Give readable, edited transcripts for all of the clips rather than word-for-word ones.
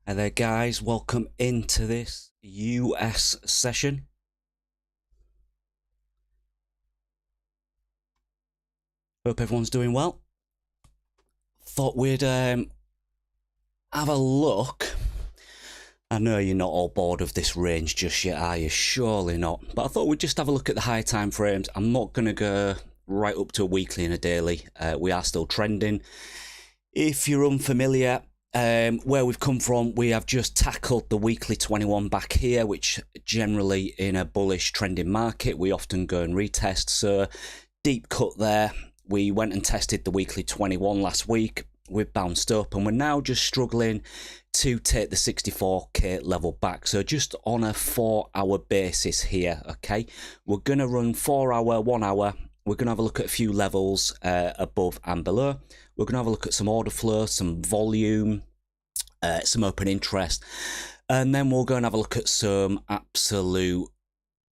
Hi there guys, welcome into this US session. Hope everyone's doing well. Thought we'd have a look. I know you're not all bored of this range just yet, are you? Surely not. But I thought we'd just have a look at the high time frames. I'm not going to go right up to a weekly and a daily. We are still trending. If you're unfamiliar, where we've come from, we have just tackled the weekly 21 back here, which generally in a bullish trending market we often go and retest. So deep cut there. We went and tested the weekly 21 last week. We've bounced up and we're now just struggling to take the 64k level back. So just on a 4-hour basis here. Okay, we're gonna run 4 hour, 1 hour. We're going to have a look at a few levels above and below. We're going to have a look at some order flow, some volume, some open interest. And then we'll go and have a look at some absolute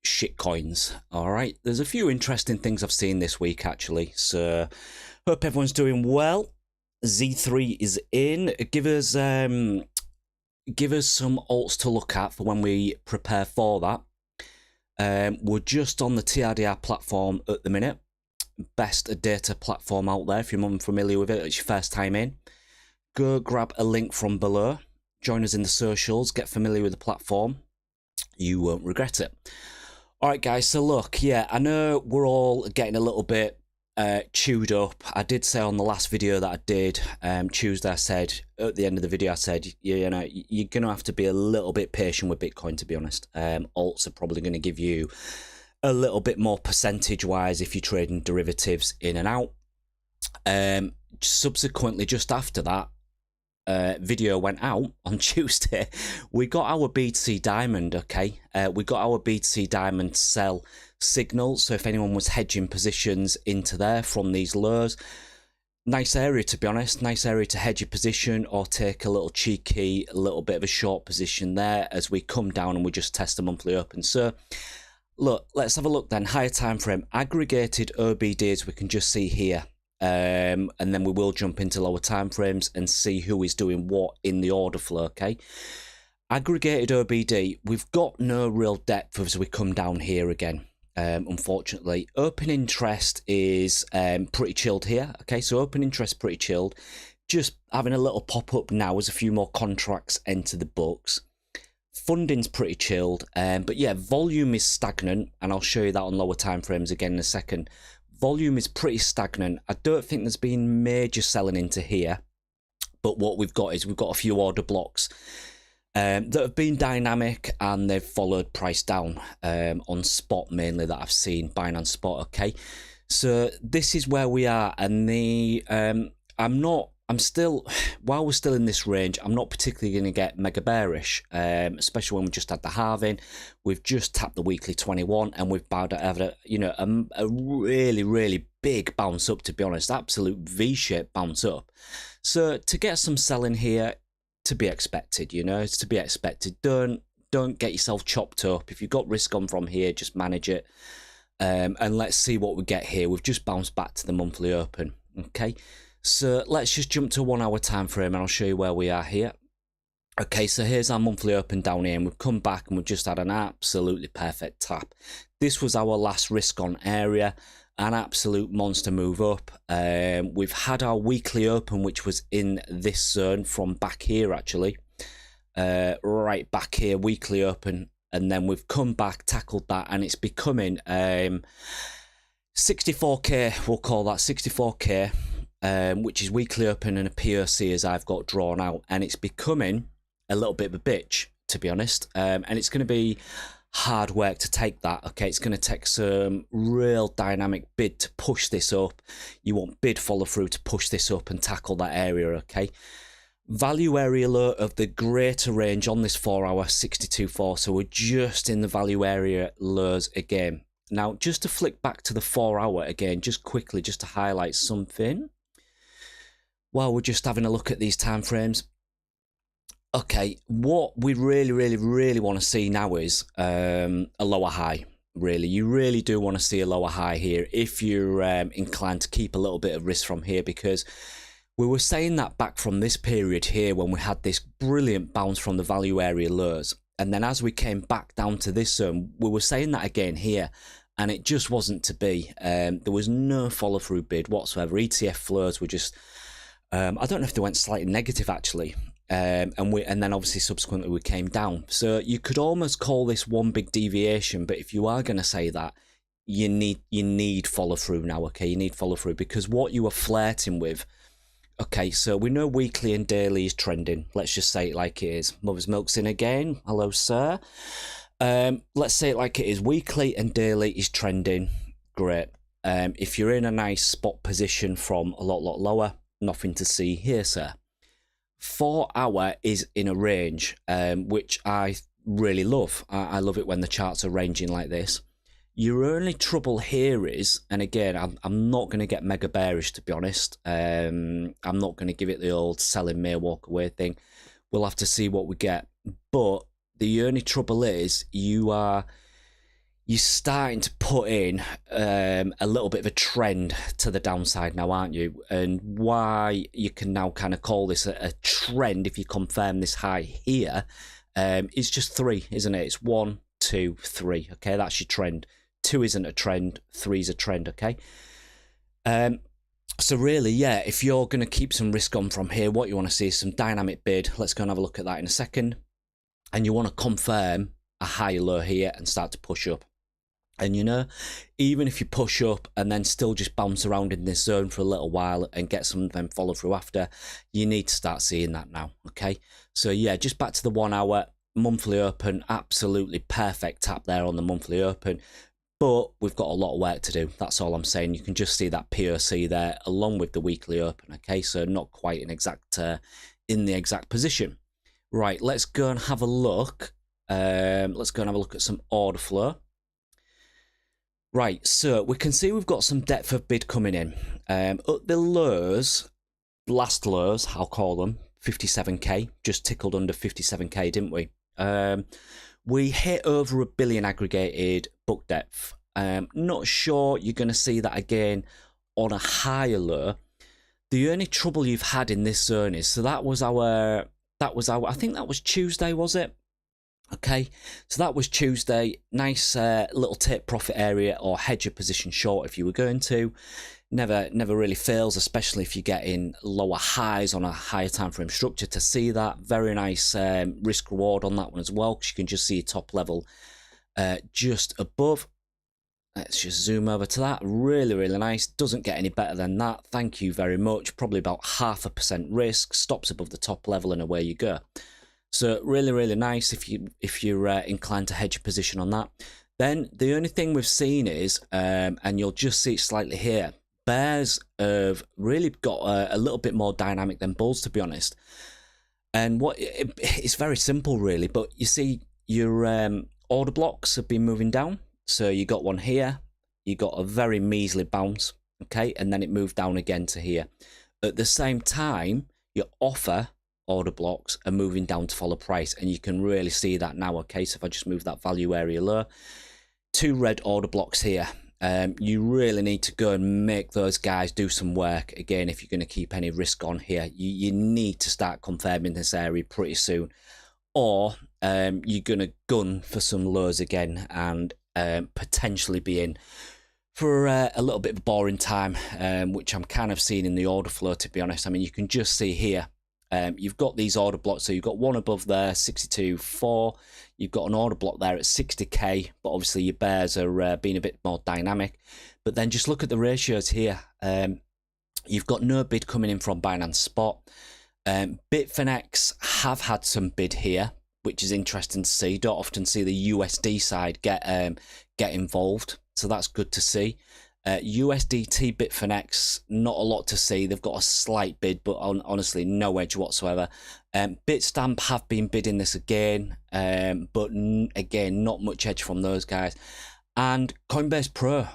shit coins. All right. There's a few interesting things I've seen this week, actually. So hope everyone's doing well. Z3 is in. Give us some alts to look at for when we prepare for that. We're just on the TRDR platform at the minute. Best data platform out there. If you're unfamiliar with it, it's your first time in, go grab a link from below, join us in the socials, get familiar with the platform. You won't regret it. All right guys, so look, yeah, I know we're all getting a little bit chewed up. I did say on the last video that I did Tuesday, I said at the end of the video, I said, you know, you're gonna have to be a little bit patient with Bitcoin, to be honest. Alts are probably going to give you a little bit more percentage wise if you're trading derivatives in and out. Subsequently, just after that video went out on Tuesday, we got our BTC Diamond. Okay, we got our BTC Diamond sell signal. So if anyone was hedging positions into there from these lows, nice area, to be honest. Nice area to hedge your position or take a little cheeky, a little bit of a short position there as we come down and we just test the monthly open. So look, let's have a look then. Higher time frame, aggregated OBDs we can just see here, and then we will jump into lower time frames and see who is doing what in the order flow. Okay, aggregated OBD, we've got no real depth as we come down here again. Unfortunately, open interest is pretty chilled here. Okay, so open interest pretty chilled, just having a little pop up now as a few more contracts enter the books. Funding's pretty chilled, but yeah, volume is stagnant, and I'll show you that on lower time frames again in a second. Volume is pretty stagnant. I don't think there's been major selling into here, but what we've got is we've got a few order blocks that have been dynamic and they've followed price down on spot mainly that I've seen buying on spot. Okay, so this is where we are, and I'm still, while we're still in this range, I'm not particularly going to get mega bearish, especially when we just had the halving. We've just tapped the weekly 21 and we've bowed out, you know, a really, really big bounce up, to be honest, absolute V-shaped bounce up. So to get some selling here, to be expected, you know, it's to be expected. Don't get yourself chopped up. If you've got risk on from here, just manage it. And let's see what we get here. We've just bounced back to the monthly open. Okay. So let's just jump to a 1 hour time frame and I'll show you where we are here. Okay, so here's our monthly open down here, and we've come back and we've just had an absolutely perfect tap. This was our last risk on area, an absolute monster move up. We've had our weekly open, which was in this zone from back here actually, right back here, weekly open, and then we've come back, tackled that, and it's becoming 64k, we'll call that 64k. Which is weekly open and a POC as I've got drawn out, and it's becoming a little bit of a bitch, to be honest, and it's going to be hard work to take that. Okay, it's going to take some real dynamic bid to push this up. You want bid follow through to push this up and tackle that area. Okay, value area low of the greater range on this 4 hour 62.4, so we're just in the value area lows again. Now just to flick back to the 4 hour again, just quickly, just to highlight something while we're just having a look at these time frames. Okay, what we really want to see now is a lower high. Really, you really do want to see a lower high here if you're inclined to keep a little bit of risk from here, because We were saying that back from this period here when we had this brilliant bounce from the value area lows. And then as we came back down to this zone, we were saying that again here. And it just wasn't to be. There was no follow through bid whatsoever. ETF flows were just, I don't know if they went slightly negative actually. And then obviously subsequently we came down. So you could almost call this one big deviation. But if you are going to say that, you need follow through now. Okay, you need follow through, because what you were flirting with. Okay, so we know weekly and daily is trending. Let's just say it like it is. Mother's Milk's in again. Hello, sir. Let's say it like it is. Weekly and daily is trending. Great. If you're in a nice spot position from a lot lower, nothing to see here, sir. 4 hour is in a range, which I really love. I love it when the charts are ranging like this. Your only trouble here is, and again, I'm not going to get mega bearish, to be honest. I'm not going to give it the old selling may walk away thing. We'll have to see what we get. But the only trouble is you're starting to put in a little bit of a trend to the downside now, aren't you? And why you can now kind of call this a trend, if you confirm this high here, it's just 3, isn't it? It's 1, 2, 3. Okay, that's your trend. 2 isn't a trend, 3 is a trend, okay? So really, yeah, if you're going to keep some risk on from here, what you want to see is some dynamic bid. Let's go and have a look at that in a second. And you want to confirm a higher low here and start to push up. And you know, even if you push up and then still just bounce around in this zone for a little while and get some of them follow through after, you need to start seeing that now, okay? So yeah, just back to the 1 hour, monthly open, absolutely perfect tap there on the monthly open. But we've got a lot of work to do. That's all I'm saying. You can just see that POC there along with the weekly open. Okay, so not quite an exact in the exact position. Right, let's go and have a look. Let's go and have a look at some order flow. Right, so we can see we've got some depth of bid coming in. At the lows, last lows, I'll call them, 57k, just tickled under 57k, didn't we? We hit over 1 billion aggregated book depth. Not sure you're going to see that again on a higher low. The only trouble you've had in this zone is, so that was our, I think that was Tuesday, was it? Okay, so that was Tuesday. Nice little take profit area or hedge your position short if you were going to. Never really fails, especially if you get in lower highs on a higher time frame structure to see that. Very nice risk reward on that one as well, because you can just see top level just above. Let's just zoom over to that. Really nice. Doesn't get any better than that. Thank you very much. Probably about 0.5% risk. Stops above the top level and away you go. So really nice if you're inclined to hedge your position on that. Then the only thing we've seen is, and you'll just see it slightly here, bears have really got a little bit more dynamic than bulls, to be honest. And it's very simple really, but you see your order blocks have been moving down. So you got one here, you got a very measly bounce, okay, and then it moved down again to here. At the same time, your offer order blocks are moving down to follow price, and you can really see that now. Okay, so if I just move that value area low, 2 red order blocks here. You really need to go and make those guys do some work again if you're going to keep any risk on here. You need to start confirming this area pretty soon, or you're going to gun for some lows again and potentially be in for a little bit of a boring time, which I'm kind of seeing in the order flow, to be honest. I mean, you can just see here, you've got these order blocks. So you've got one above there, 62.4. You've got an order block there at 60k, but obviously your bears are being a bit more dynamic. But then just look at the ratios here. You've got no bid coming in from Binance Spot. Bitfinex have had some bid here, which is interesting to see. Don't often see the USD side get involved, so that's good to see. USDT Bitfinex, not a lot to see. They've got a slight bid, but honestly, no edge whatsoever. Bitstamp have been bidding this again, but again, not much edge from those guys. And Coinbase Pro,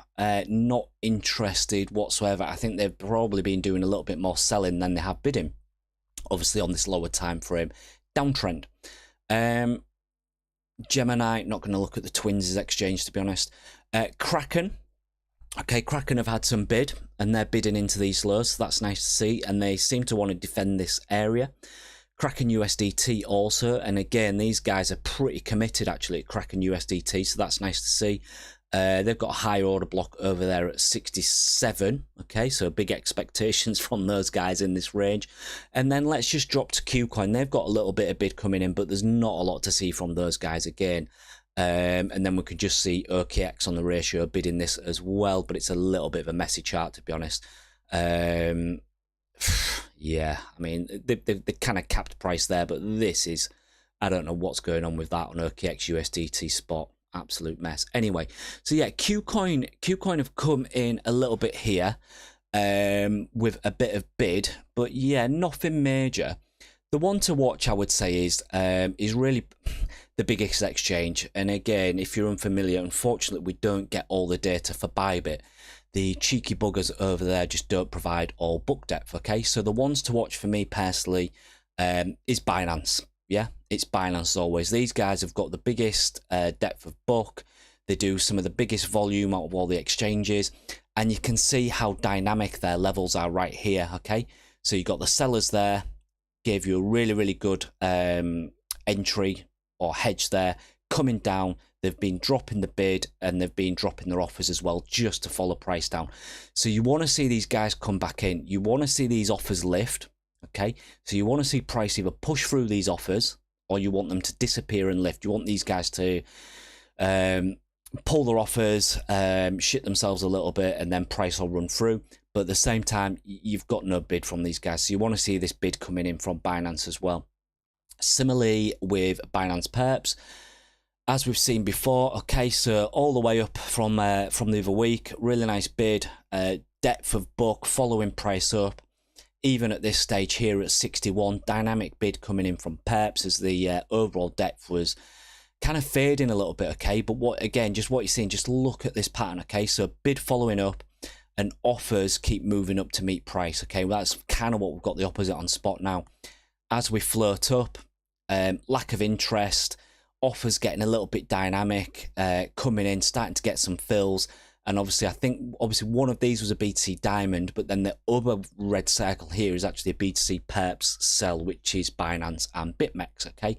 not interested whatsoever. I think they've probably been doing a little bit more selling than they have bidding, obviously on this lower time frame downtrend. Gemini, not going to look at the Twins' exchange, to be honest. Kraken, Okay, Kraken have had some bid, and they're bidding into these lows, so that's nice to see, and they seem to want to defend this area. Kraken USDT also, and again, these guys are pretty committed actually at Kraken USDT, so that's nice to see. They've got a high order block over there at 67. Okay, so big expectations from those guys in this range. And then let's just drop to Qcoin. They've got a little bit of bid coming in, but there's not a lot to see from those guys again. And then we could just see OKX on the ratio bidding this as well, but it's a little bit of a messy chart, to be honest. Yeah, I mean, they kind of capped price there, but this is, I don't know what's going on with that on OKX USDT spot. Absolute mess. Anyway, so yeah, Qcoin have come in a little bit here with a bit of bid, but yeah, nothing major. The one to watch, I would say, is really the biggest exchange. And again, if you're unfamiliar, unfortunately, we don't get all the data for Bybit. The cheeky buggers over there just don't provide all book depth. Okay, so the ones to watch for me personally is Binance. Yeah, it's Binance as always. These guys have got the biggest depth of book. They do some of the biggest volume out of all the exchanges. And you can see how dynamic their levels are right here, okay? So you got the sellers there, gave you a really, really good entry or hedge there. Coming down, they've been dropping the bid and they've been dropping their offers as well just to follow price down. So you want to see these guys come back in. You want to see these offers lift. Okay, so you want to see price either push through these offers or you want them to disappear and lift. You want these guys to pull their offers, shit themselves a little bit, and then price will run through. But at the same time, you've got no bid from these guys. So you want to see this bid coming in from Binance as well. Similarly with Binance Perps, as we've seen before, okay, so all the way up from the other week, really nice bid, depth of book, following price up. Even at this stage here at 61, dynamic bid coming in from Perps as the overall depth was kind of fading a little bit, okay? But what you're seeing, just look at this pattern, okay? So bid following up and offers keep moving up to meet price, okay? Well, that's kind of what we've got the opposite on spot now. As we float up, lack of interest, offers getting a little bit dynamic, coming in, starting to get some fills. And obviously, I think one of these was a BTC Diamond, but then the other red circle here is actually a BTC Perps sell, which is Binance and BitMEX, okay?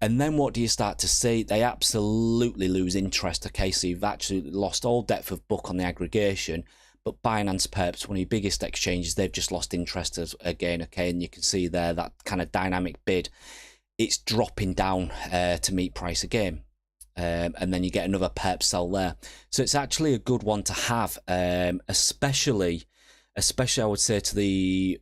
And then what do you start to see? They absolutely lose interest, okay? So you've actually lost all depth of book on the aggregation, but Binance Perps, one of your biggest exchanges, they've just lost interest again, okay? And you can see there that kind of dynamic bid, it's dropping down to meet price again. And then you get another perp sell there. So it's actually a good one to have, especially I would say to the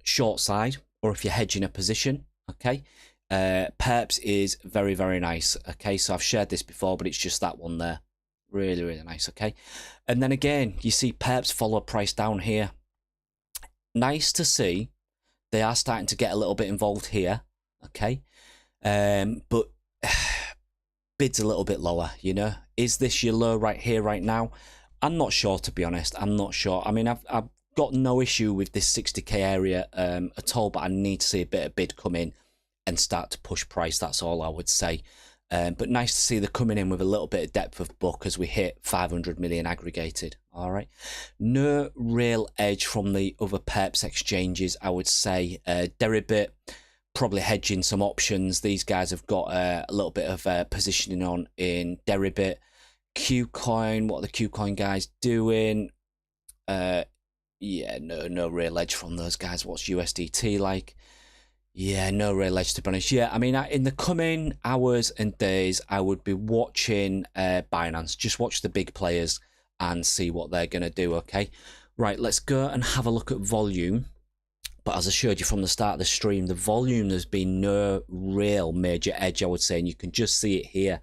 short side, or if you're hedging a position, okay? Perps is very, very nice, okay? So I've shared this before, but it's just that one there. Really, really nice, okay? And then again, you see perps follow price down here. Nice to see. They are starting to get a little bit involved here, okay? But bid's a little bit lower, you know? Is this your low right here, right now? I'm not sure, to be honest. I'm not sure. I mean, I've got no issue with this 60k area at all, but I need to see a bit of bid come in and start to push price. That's all I would say. But nice to see they're coming in with a little bit of depth of book as we hit 500 million aggregated. All right. No real edge from the other perps exchanges, I would say. Deribit, probably hedging some options. These guys have got a little bit of positioning on in Deribit. Qcoin, what are the Qcoin guys doing? Yeah, no real edge from those guys. What's USDT like? Yeah, no real edge, to be honest. Yeah, I mean, in the coming hours and days, I would be watching Binance. Just watch the big players and see what they're going to do, okay? Right, let's go and have a look at volume. But as I showed you from the start of the stream, the volume, there's been no real major edge, I would say, and you can just see it here.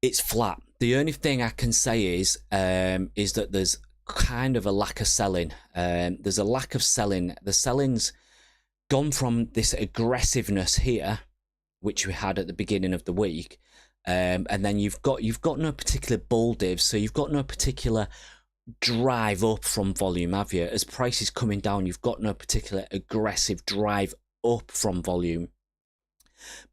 It's flat. The only thing I can say is that there's kind of a lack of selling. There's a lack of selling. The selling's gone from this aggressiveness here, which we had at the beginning of the week, and then you've got no particular bull div, so you've got no particular drive up from volume, have you? As price is coming down, you've got no particular aggressive drive up from volume,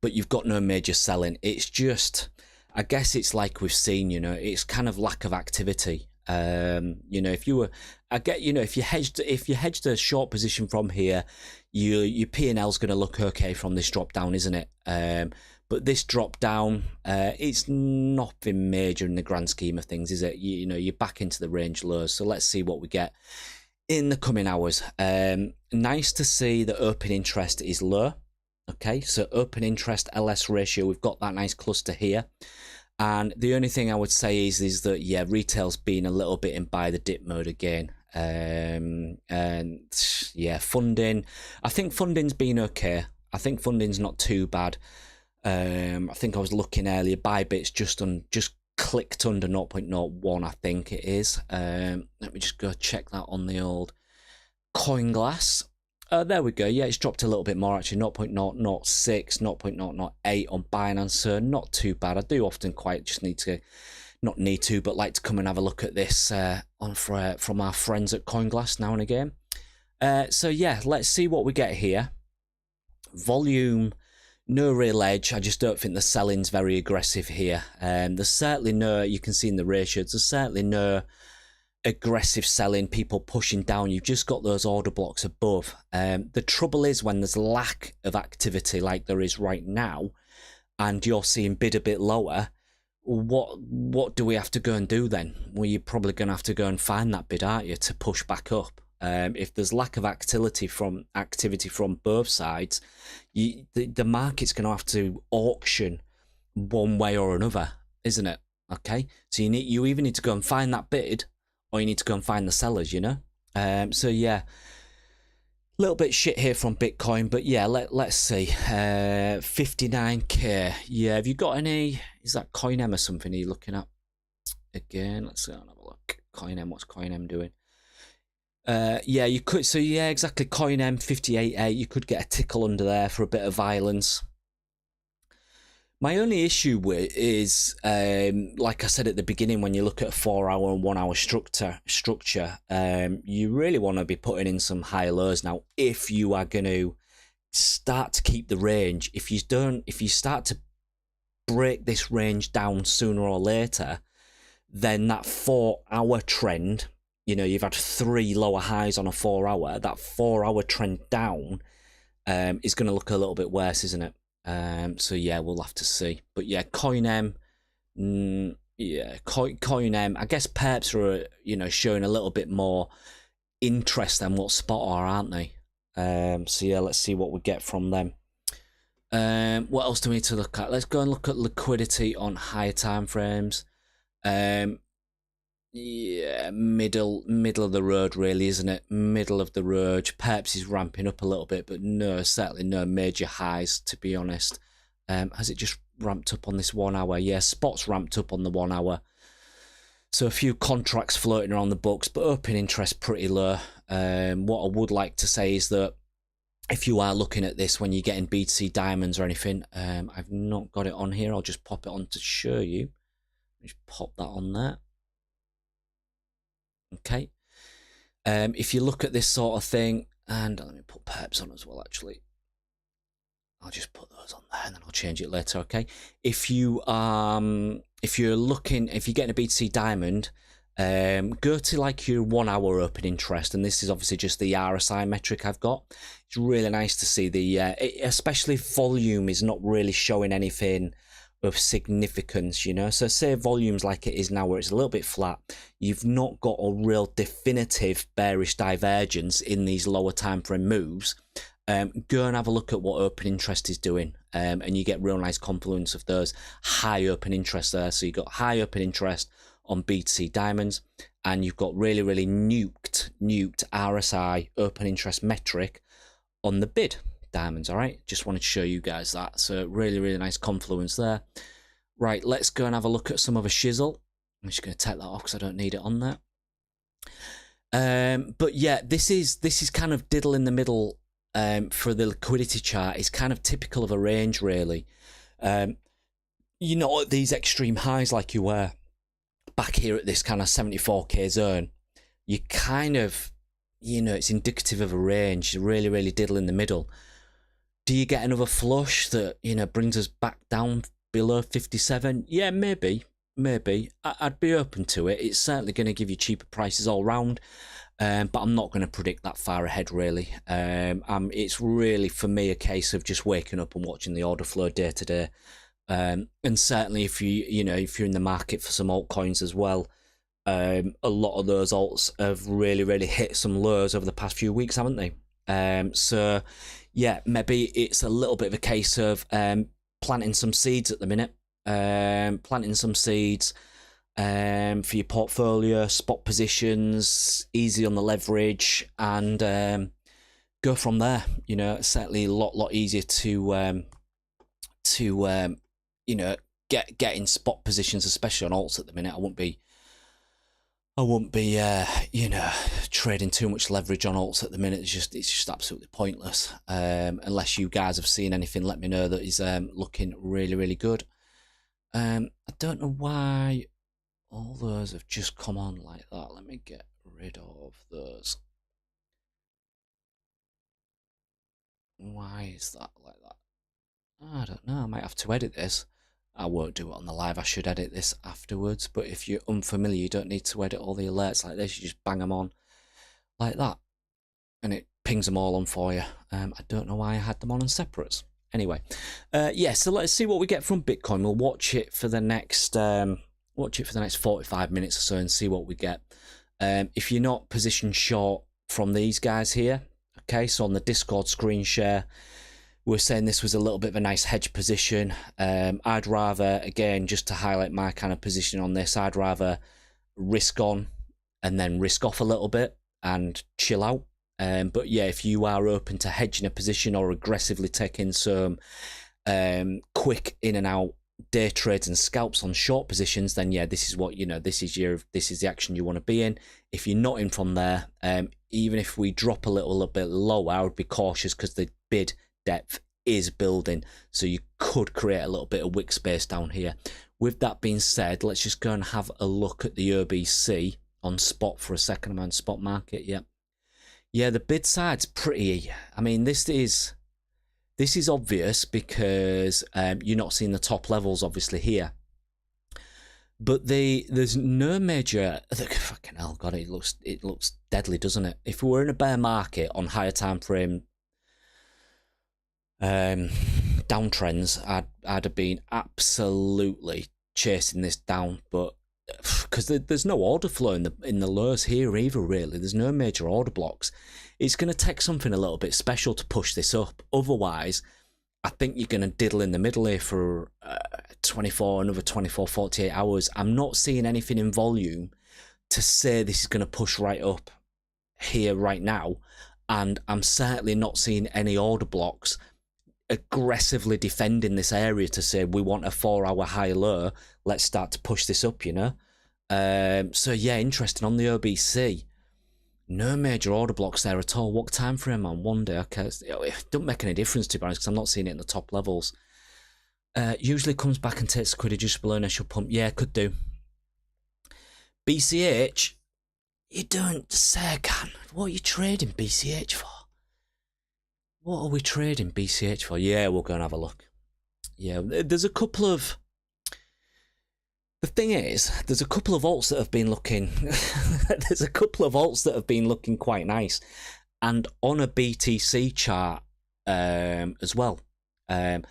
but you've got no major selling. It's just, I guess it's like we've seen, you know, it's kind of lack of activity. You know, if you were, I get, you know, if you hedged a short position from here, your P&L is going to look okay from this drop down, isn't it? But this drop down, it's nothing major in the grand scheme of things, is it? You know, you're back into the range lows. So let's see what we get in the coming hours. Nice to see that open interest is low. Okay, so open interest LS ratio, we've got that nice cluster here. And the only thing I would say is that, yeah, retail's been a little bit in buy the dip mode again. And yeah, funding, I think funding's been okay. I think funding's not too bad. I think I was looking earlier, Bybit's just clicked under 0.01, I think it is. Let me just go check that on the old CoinGlass. There we go. Yeah, it's dropped a little bit more actually. 0.006, 0.008 on Binance, so not too bad. I do often quite just need to, not need to, but like to come and have a look at this from our friends at CoinGlass now and again. So yeah, let's see what we get here. Volume, no real edge. I just don't think the selling's very aggressive here. There's certainly no, you can see in the ratios, there's certainly no aggressive selling, people pushing down. You've just got those order blocks above. The trouble is when there's lack of activity like there is right now, and you're seeing bid a bit lower, what do we have to go and do then? Well, you're probably going to have to go and find that bid, aren't you, to push back up. If there's lack of activity from both sides, the market's going to have to auction one way or another, isn't it? Okay, so you either need to go and find that bid, or you need to go and find the sellers, you know? So yeah, a little bit shit here from Bitcoin, but yeah, let's see. 59k. Yeah, have you got any, is that CoinM or something you're looking at? Again, let's go and have a look. CoinM, what's CoinM doing? Yeah, you could, so yeah, exactly, CoinM 58.8, you could get a tickle under there for a bit of violence. My only issue with is, like I said at the beginning, when you look at a 4-hour and 1-hour structure, you really want to be putting in some high lows now if you are going to start to keep the range. If you start to break this range down sooner or later, then that 4-hour trend, you know, you've had 3 lower highs on a 4-hour, that 4-hour trend down is going to look a little bit worse, isn't it? So yeah, we'll have to see. But yeah, CoinM, yeah, CoinM, I guess perps are, you know, showing a little bit more interest than what Spot are, aren't they? So yeah, let's see what we get from them. What else do we need to look at? Let's go and look at liquidity on higher time frames. Yeah, middle of the road really, isn't it? Middle of the road. Perps is ramping up a little bit, but no, certainly no major highs, to be honest. Has it just ramped up on this 1 hour? Yeah, Spot's ramped up on the 1 hour. So a few contracts floating around the books, but open interest pretty low. What I would like to say is that if you are looking at this when you're getting BTC Diamonds or anything, I've not got it on here. I'll just pop it on to show you. Just pop that on there. Okay, if you look at this sort of thing, and let me put perps on as well, actually. I'll just put those on there and then I'll change it later, okay? If you're getting a BTC Diamond, go to like your 1 hour open interest, and this is obviously just the RSI metric I've got. It's really nice to see the, especially volume is not really showing anything of significance, you know. So say volume's like it is now, where it's a little bit flat, you've not got a real definitive bearish divergence in these lower time frame moves. Go and have a look at what open interest is doing, and you get real nice confluence of those high open interest there. So you've got high open interest on BTC Diamonds, and you've got really nuked RSI open interest metric on the bid Diamonds. All right, just wanted to show you guys that. So really nice confluence there. Right, let's go and have a look at some of a shizzle. I'm just going to take that off because I don't need it on there. But yeah, this is kind of diddle in the middle. For the liquidity chart is kind of typical of a range, really. You know, at these extreme highs like you were back here at this kind of 74k zone, you kind of, you know, it's indicative of a range. Really diddle in the middle. Do you get another flush that, you know, brings us back down below 57? Yeah, maybe. maybe. I'd be open to it. It's certainly going to give you cheaper prices all round, but I'm not going to predict that far ahead, really. It's really, for me, a case of just waking up and watching the order flow day to day. And certainly if if you're in the market for some altcoins as well, a lot of those alts have really hit some lows over the past few weeks, haven't they? So yeah, maybe it's a little bit of a case of planting some seeds at the minute. Planting some seeds for your portfolio, spot positions, easy on the leverage, and go from there. You know, it's certainly a lot easier to get in spot positions, especially on alts at the minute. I won't be trading too much leverage on alts at the minute. It's just absolutely pointless. Unless you guys have seen anything, let me know that is looking really good. I don't know why all those have just come on like that. Let me get rid of those. Why is that like that? I don't know. I might have to edit this. I won't do it on the live. I should edit this afterwards. But if you're unfamiliar, you don't need to edit all the alerts like this. You just bang them on like that, and it pings them all on for you. I don't know why I had them on separates. Anyway, yeah. So let's see what we get from Bitcoin. We'll watch it for the next 45 minutes or so and see what we get. If you're not positioned short from these guys here, okay. So on the Discord screen share, we're saying this was a little bit of a nice hedge position. I'd rather, again, just to highlight my kind of position on this, I'd rather risk on and then risk off a little bit and chill out. But yeah, if you are open to hedging a position or aggressively taking some quick in and out day trades and scalps on short positions, then yeah, this is what, this is the action you want to be in. If you're not in from there, even if we drop a little bit lower, I would be cautious because the bid depth is building, so you could create a little bit of wick space down here. With that being said, let's just go and have a look at the OBC on spot for a second. I'm on spot market. Yeah, the bid side's pretty. I mean, this is obvious because you're not seeing the top levels obviously here, but there's no major. Fucking hell, God, it looks deadly, doesn't it? If we were in a bear market on higher time frame downtrends, I'd have been absolutely chasing this down, but because there's no order flow in the lows here either, really. There's no major order blocks. It's going to take something a little bit special to push this up. Otherwise, I think you're going to diddle in the middle here for another 24, 48 hours. I'm not seeing anything in volume to say this is going to push right up here right now, and I'm certainly not seeing any order blocks aggressively defending this area to say we want a 4-hour high low, let's start to push this up, so yeah, interesting on the OBC. No major order blocks there at all. What time frame on? 1 day. Okay, it don't make any difference to be honest, because I'm not seeing it in the top levels. Usually comes back and takes a quid just below initial pump. Yeah, could do. BCH, you don't say, can. What are you trading BCH for? What are we trading BCH for? Yeah, we'll go and have a look. Yeah, there's a couple of... The thing is, there's a couple of alts that have been looking... there's a couple of alts that have been looking quite nice. And on a BTC chart as well. And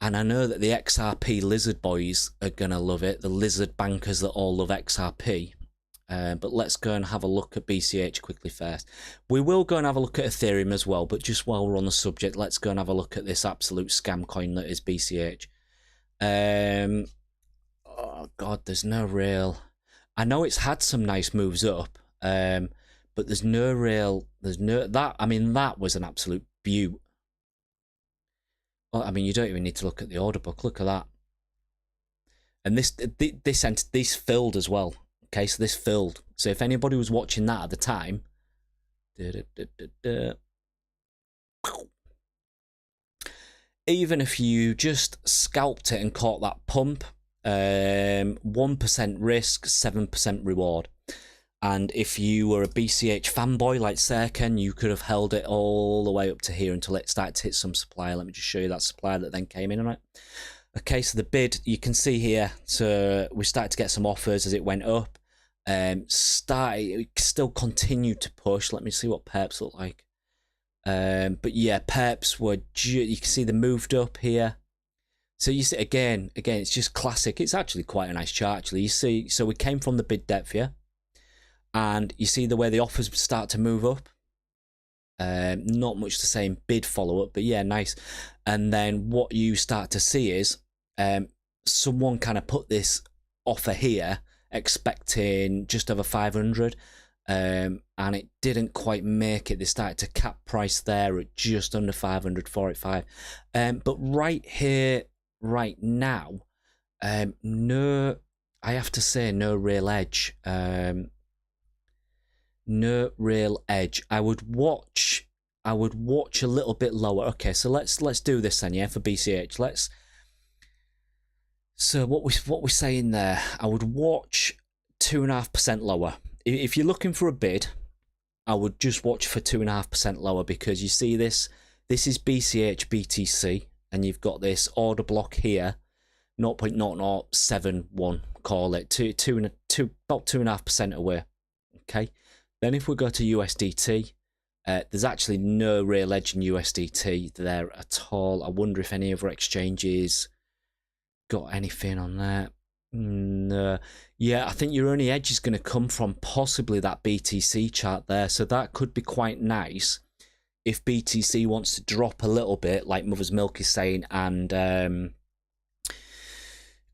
I know that the XRP Lizard boys are going to love it. The Lizard bankers that all love XRP. But let's go and have a look at BCH quickly first. We will go and have a look at Ethereum as well, but just while we're on the subject, let's go and have a look at this absolute scam coin that is BCH. Oh God, there's no real... I know it's had some nice moves up, but there's no real... that was an absolute beaut. Well, I mean, you don't even need to look at the order book. Look at that. And this filled as well. Okay, so this filled. So if anybody was watching that at the time, even if you just scalped it and caught that pump, 1% risk, 7% reward. And if you were a BCH fanboy like Serkan, you could have held it all the way up to here until it started to hit some supply. Let me just show you that supply that then came in on it. Okay, so the bid, you can see here, so we started to get some offers as it went up. It still continued to push. Let me see what perps look like. But yeah, perps were, you can see they moved up here. So you see, again, it's just classic. It's actually quite a nice chart, actually. You see, so we came from the bid depth here. And you see the way the offers start to move up. Not much the same bid follow-up, but yeah, nice. And then what you start to see is someone kind of put this offer here expecting just over 500, and it didn't quite make it. They started to cap price there at just under 500, 485. But right here, right now, no, I have to say, no real edge. No real edge. I would watch a little bit lower. Okay, so let's do this then, yeah, for BCH. So what we're saying there, I would watch 2.5% lower. If you're looking for a bid, I would just watch for 2.5% lower, because you see this is BCH BTC, and you've got this order block here, 0.0071, call it, about 2.5% away. Okay. Then if we go to USDT, there's actually no real edge in USDT there at all. I wonder if any other exchanges got anything on there. No. Yeah, I think your only edge is going to come from possibly that BTC chart there. So that could be quite nice if BTC wants to drop a little bit, like Mother's Milk is saying, and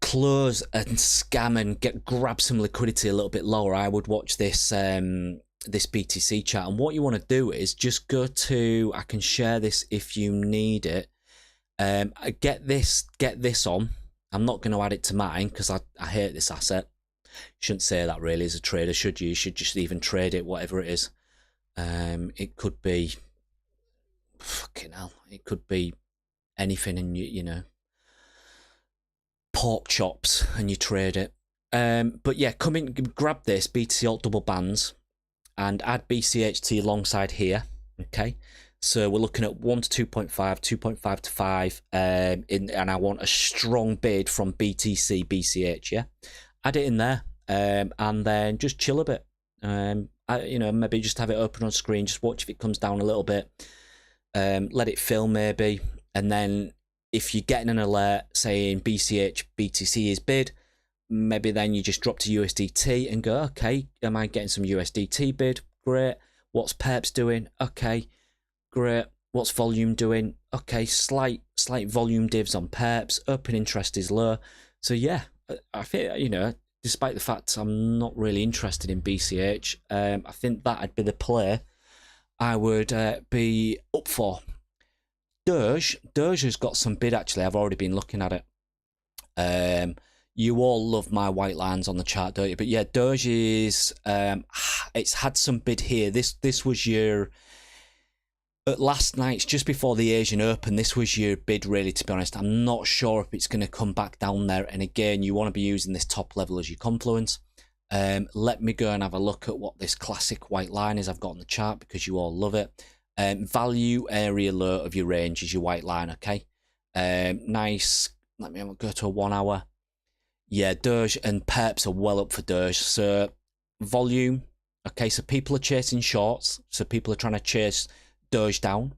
close and scam and grab some liquidity a little bit lower. I would watch this this BTC chart, and what you want to do is just go to, I can share this if you need it, get this on. I'm not going to add it to mine because I hate this asset. You shouldn't say that really as a trader, should you? You should just even trade it, whatever it is. It could be, fucking hell, it could be anything, and you know, pork chops, and you trade it. But yeah, come in, grab this BTC alt double bands and add BCHT alongside here. Okay, so we're looking at 1 to 2.5, 2.5 to 5, and I want a strong bid from BTC BCH. Yeah, add it in there, and then just chill a bit. You know, maybe just have it open on screen, just watch if it comes down a little bit, let it fill maybe, and then if you're getting an alert saying BCH BTC is bid, maybe then you just drop to USDT and go, okay, am I getting some USDT bid? Great. What's perps doing? Okay, great. What's volume doing? Okay, slight volume divs on perps. Open interest is low. So yeah, I think, you know, despite the fact I'm not really interested in BCH, I think that'd be the play I would be up for. Doge has got some bid actually. I've already been looking at it. You all love my white lines on the chart, don't you? But yeah, Doge is it's had some bid here. This was your last night's, just before the Asian Open. This was your bid, really, to be honest. I'm not sure if it's going to come back down there. And again, you want to be using this top level as your confluence. Let me go and have a look at what this classic white line is I've got on the chart, because you all love it. Value area low of your range is your white line. Okay, nice. Let me go to a 1 hour. Yeah, Doge and perps are well up for Doge. So volume, okay, so people are chasing shorts, so people are trying to chase Doge down.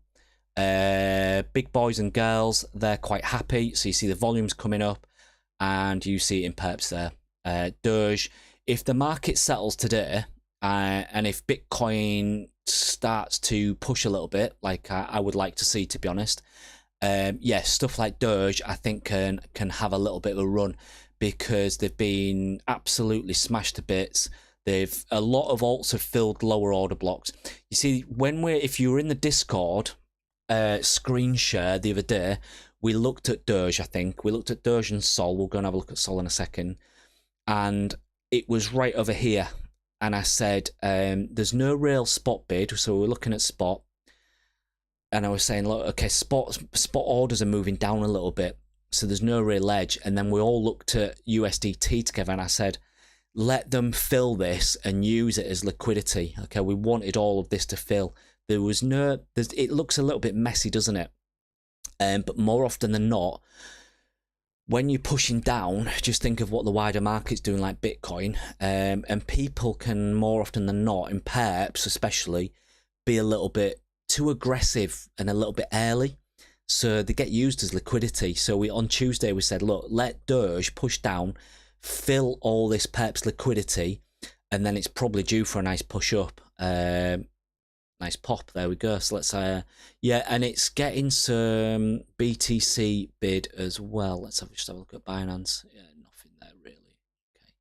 Big boys and girls, they're quite happy, so you see the volumes coming up, and you see it in perps there. Doge, if the market settles today, and if Bitcoin starts to push a little bit, like I would like to see, to be honest, yeah, stuff like Doge I think can have a little bit of a run, because they've been absolutely smashed to bits. A lot of alts have filled lower order blocks. You see, if you were in the Discord screen share the other day, we looked at Doge. I think we looked at Doge and Sol. We'll go and have a look at Sol in a second, and it was right over here. And I said, there's no real spot bid, so we're looking at spot. And I was saying, look, okay, spot orders are moving down a little bit, so there's no real edge. And then we all looked at USDT together, and I said, let them fill this and use it as liquidity. Okay, we wanted all of this to fill. There was no, it looks a little bit messy, doesn't it? But more often than not, when you're pushing down, just think of what the wider market's doing, like Bitcoin, and people can more often than not, in perps especially, be a little bit too aggressive and a little bit early. So they get used as liquidity. So on Tuesday we said, look, let Doge push down, fill all this perps liquidity, and then it's probably due for a nice push up. Nice pop, there we go. So let's yeah, and it's getting some BTC bid as well. Let's just have a look at Binance. Yeah, nothing there really. Okay,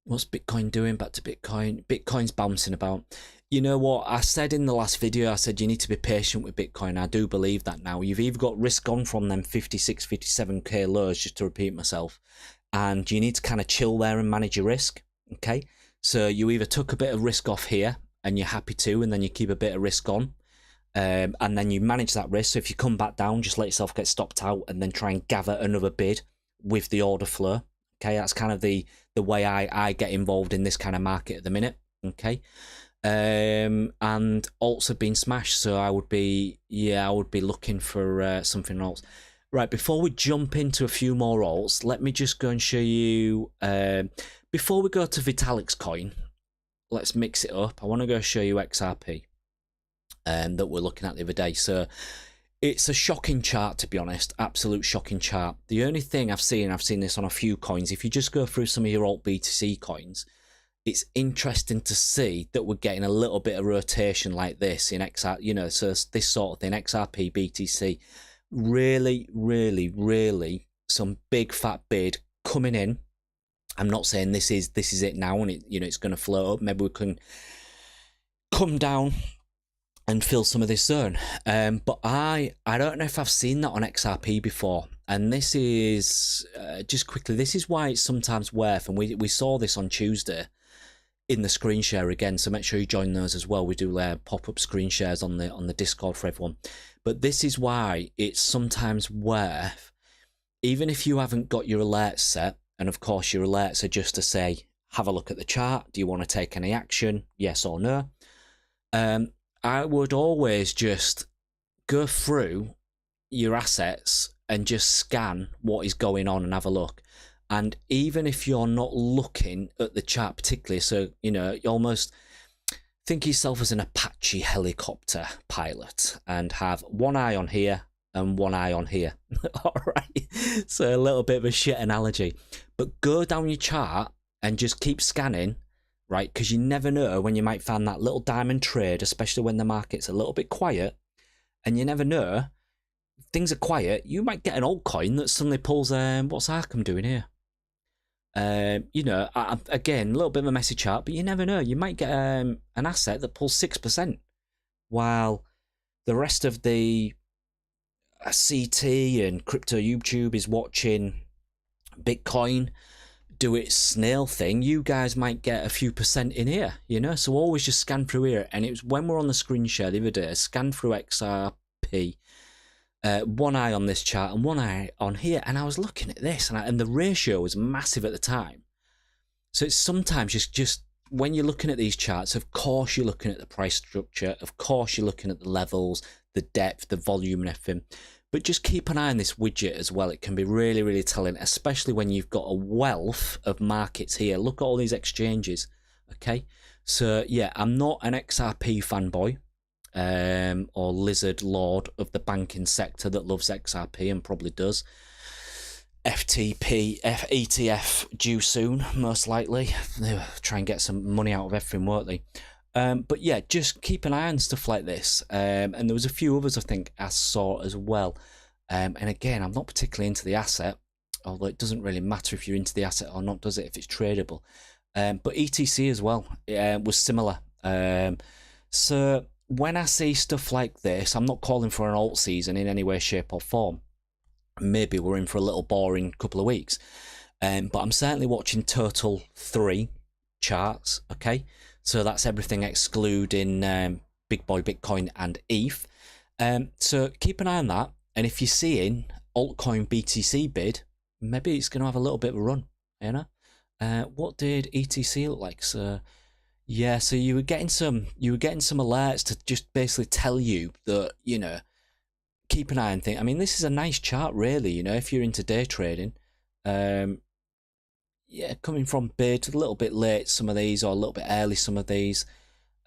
what's Bitcoin doing? Back to Bitcoin. Bitcoin's bouncing about. You know what I said in the last video? I said you need to be patient with Bitcoin. I do believe that now. You've either got risk on from them 56, 57k lows, just to repeat myself, and you need to kind of chill there and manage your risk. Okay, so you either took a bit of risk off here and you're happy to, and then you keep a bit of risk on, and then you manage that risk. So if you come back down, just let yourself get stopped out and then try and gather another bid with the order flow. Okay, that's kind of the way I get involved in this kind of market at the minute. Okay, and alts have been smashed, so I would be looking for something else. Right, before we jump into a few more alts, let me just go and show you, before we go to Vitalik's coin, let's mix it up. I want to go show you XRP that we're looking at the other day. So it's a shocking chart, to be honest, absolute shocking chart. The only thing I've seen this on a few coins, if you just go through some of your alt BTC coins, it's interesting to see that we're getting a little bit of rotation like this in XR, you know, so this sort of thing, XRP, BTC, really, really, really some big fat bid coming in. I'm not saying this is it now and it's going to float up. Maybe we can come down and fill some of this zone. But I don't know if I've seen that on XRP before. And this is just quickly, this is why it's sometimes worth, and we saw this on Tuesday in the screen share again. So make sure you join those as well. We do pop-up screen shares on the Discord for everyone. But this is why it's sometimes worth, even if you haven't got your alerts set. And of course, your alerts are just to say, have a look at the chart. Do you want to take any action? Yes or no? I would always just go through your assets and just scan what is going on and have a look. And even if you're not looking at the chart particularly, so, you know, you almost think of yourself as an Apache helicopter pilot and have one eye on here and one eye on here. All right, so a little bit of a shit analogy, but go down your chart and just keep scanning, right? Because you never know when you might find that little diamond trade, especially when the market's a little bit quiet, and you never know, things are quiet, you might get an altcoin that suddenly pulls, what's Arkham doing here? You know, again, a little bit of a messy chart, but you never know, you might get an asset that pulls 6%, while the rest of the CT and crypto YouTube is watching Bitcoin do its snail thing. You guys might get a few percent in here, you know, so always just scan through here. And it was when we're on the screen share the other day, scan through XRP, one eye on this chart and one eye on here, and I was looking at this, and the ratio was massive at the time. So it's sometimes just when you're looking at these charts, of course you're looking at the price structure, of course you're looking at the levels, the depth, the volume and everything, but just keep an eye on this widget as well. It can be really, really telling, especially when you've got a wealth of markets here. Look at all these exchanges. Okay, so yeah, I'm not an XRP fanboy or lizard lord of the banking sector that loves XRP and probably does. FTP, ETF due soon, most likely. They'll try and get some money out of everything, won't they? But yeah, just keep an eye on stuff like this. And there was a few others I think I saw as well. And again, I'm not particularly into the asset, although it doesn't really matter if you're into the asset or not, does it, if it's tradable? But ETC as well was similar. So when I see stuff like this, I'm not calling for an alt season in any way, shape or form. Maybe we're in for a little boring couple of weeks. But I'm certainly watching total 3 charts, okay? So that's everything excluding Big Boy Bitcoin and ETH. So keep an eye on that. And if you're seeing altcoin BTC bid, maybe it's going to have a little bit of a run, you know? What did ETC look like? So yeah, so you were getting some alerts to just basically tell you that, you know, keep an eye on things. I mean, this is a nice chart, really, you know, if you're into day trading. Yeah, coming from bid, a little bit late some of these, or a little bit early some of these.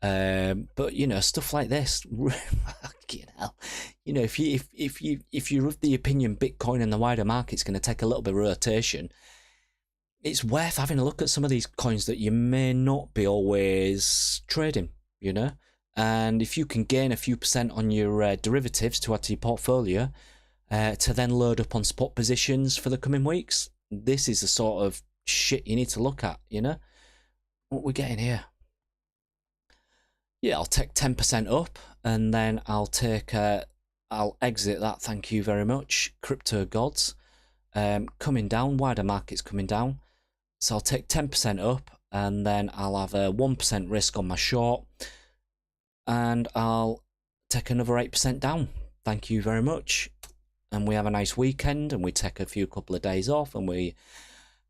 But you know, stuff like this, you know, if you're of the opinion Bitcoin and the wider market's going to take a little bit of rotation, it's worth having a look at some of these coins that you may not be always trading, you know. And if you can gain a few percent on your derivatives to add to your portfolio, to then load up on spot positions for the coming weeks, this is the sort of shit you need to look at, you know. What we're getting here. Yeah, I'll take 10% up, and then I'll take, I'll exit that, thank you very much, crypto gods. Coming down, wider market's coming down. So I'll take 10% up, and then I'll have a 1% risk on my short, and I'll take another 8% down. Thank you very much. And we have a nice weekend, and we take a couple of days off, and we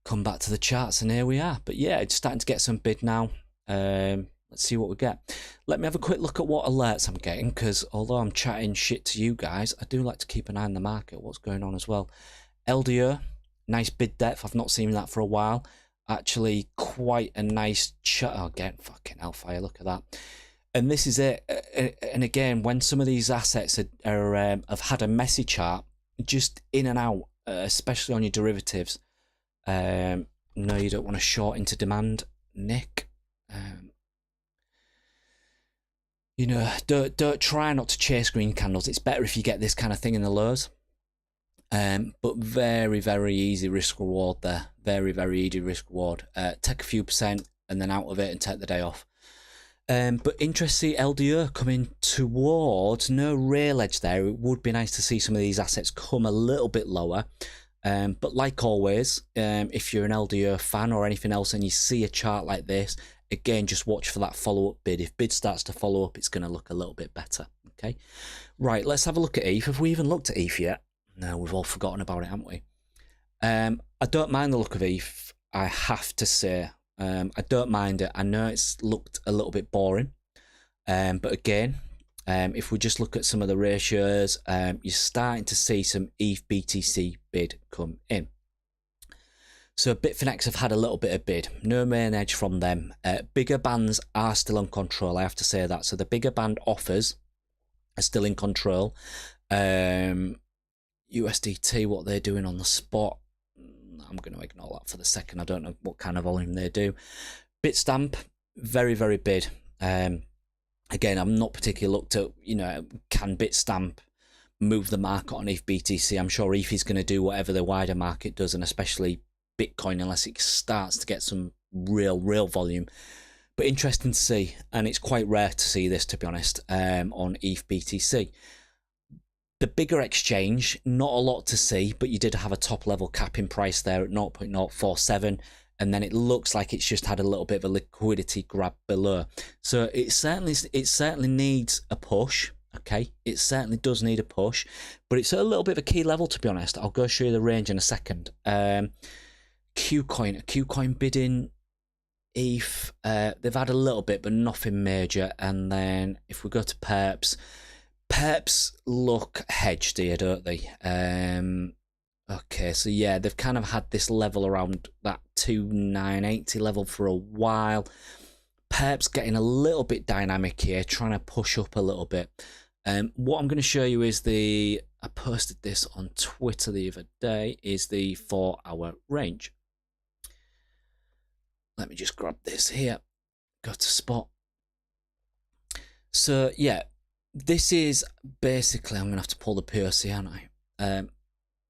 come back to the charts, and here we are. But yeah, it's starting to get some bid now. Let's see what we get. Let me have a quick look at what alerts I'm getting, because although I'm chatting shit to you guys, I do like to keep an eye on the market, what's going on as well. LDO, nice bid depth. I've not seen that for a while. Actually, quite a nice chart. Oh, again, fucking hellfire, look at that. And this is it. And again, when some of these assets have had a messy chart, just in and out, especially on your derivatives. No, you don't want to short into demand, Nick. You know, don't try not to chase green candles. It's better if you get this kind of thing in the lows. But very, very easy risk reward there. Very, very easy risk reward. Take a few percent and then out of it and take the day off. But interesting, LDO coming towards no real edge there. It would be nice to see some of these assets come a little bit lower. But like always, if you're an LDO fan or anything else and you see a chart like this, again, just watch for that follow-up bid. If bid starts to follow up, it's going to look a little bit better. Okay, right, let's have a look at ETH. Have we even looked at ETH yet? No, we've all forgotten about it, haven't we? I don't mind the look of ETH, I have to say. I don't mind it. I know it's looked a little bit boring. But again, if we just look at some of the ratios, you're starting to see some ETH BTC bid come in. So Bitfinex have had a little bit of bid. No main edge from them. Bigger bands are still on control, I have to say that. So the bigger band offers are still in control. USDT, what they're doing on the spot, I'm going to ignore that for the second. I don't know what kind of volume they do. Bitstamp, very, very bid. Again, I've not particularly looked at, you know, can Bitstamp move the market on ETH BTC? I'm sure ETH is going to do whatever the wider market does, and especially Bitcoin, unless it starts to get some real volume. But interesting to see, and it's quite rare to see this, to be honest, on ETH BTC. The bigger exchange, not a lot to see, but you did have a top level capping price there at 0.047, and then it looks like it's just had a little bit of a liquidity grab below. So it certainly needs a push. Okay, it certainly does need a push, but it's at a little bit of a key level, to be honest. I'll go show you the range in a second. Qcoin bidding ETH, they've had a little bit, but nothing major. And then if we go to perps look hedged here, don't they? Okay, so yeah, they've kind of had this level around that 2,980 level for a while. Perps getting a little bit dynamic here, trying to push up a little bit. What I'm going to show you is I posted this on Twitter the other day, is the 4-hour range. Let me just grab this here, go to spot. So yeah, this is basically, I'm going to have to pull the POC, aren't I?